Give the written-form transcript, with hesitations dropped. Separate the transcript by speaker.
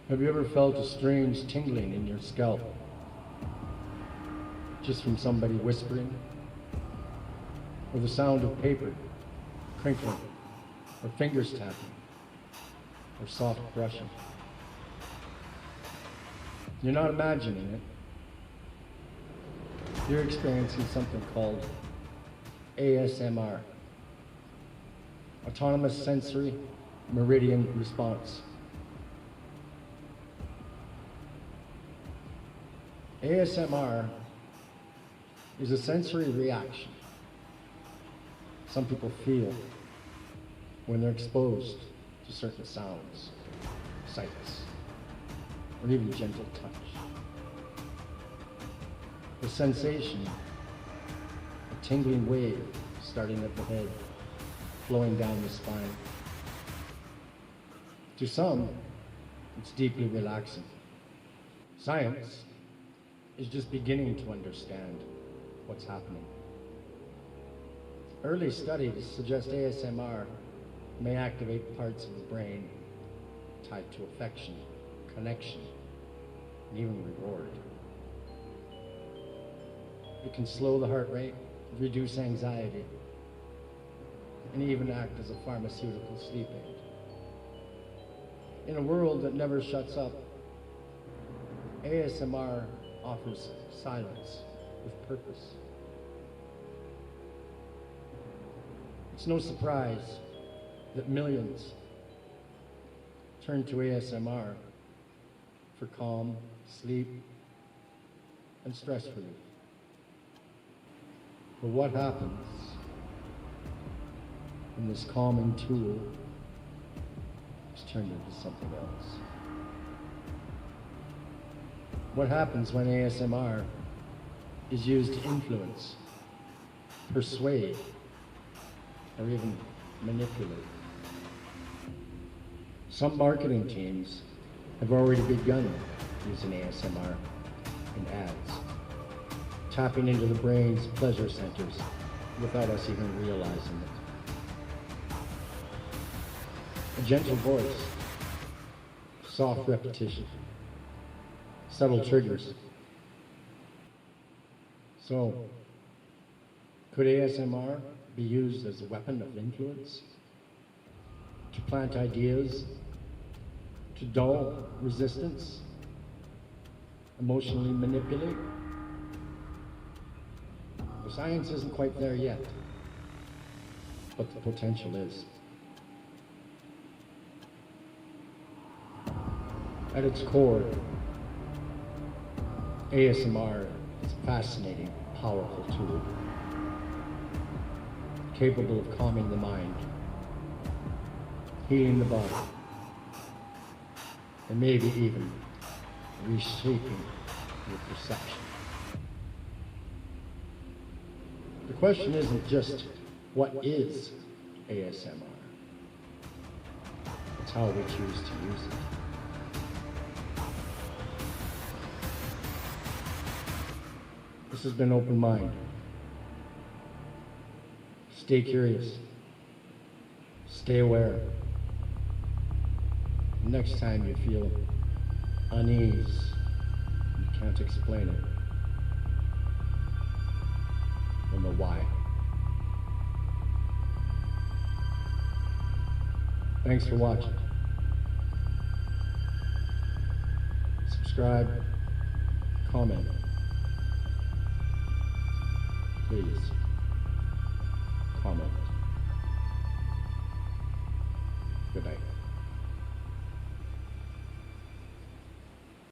Speaker 1: Have you ever felt a strange tingling in your scalp? Just from somebody whispering? Or the sound of paper crinkling? Or fingers tapping? Or soft brushing? You're not imagining it. You're experiencing something called ASMR. Autonomous Sensory Meridian Response. ASMR is a sensory reaction some people feel when they're exposed to certain sounds, sights, or even gentle touch. The sensation, a tingling wave starting at the head, flowing down the spine. To some, it's deeply relaxing. Science is just beginning to understand what's happening. Early studies suggest ASMR may activate parts of the brain tied to affection, connection, and even reward. It can slow the heart rate, reduce anxiety, and even act as a pharmaceutical sleep aid. In a world that never shuts up, ASMR offers silence with purpose. It's no surprise that millions turn to ASMR for calm, sleep, and stress relief. But what happens when this calming tool is turned into something else? What happens when ASMR is used to influence, persuade, or even manipulate? Some marketing teams have already begun using ASMR in ads, tapping into the brain's pleasure centers without us even realizing it. A gentle voice, soft repetition, subtle triggers. So, could ASMR be used as a weapon of influence? To plant ideas, to dull resistance, emotionally manipulate? The science isn't quite there yet, but the potential is. At its core, ASMR is a fascinating, powerful tool, capable of calming the mind, healing the body, and maybe even reshaping your perception. The question isn't just, what is ASMR? It's how we choose to use it. This has been OpenMind. Stay curious. Stay aware. Next time you feel unease, you can't explain it, you'll know why. Thanks for watching. Subscribe, comment. Please comment.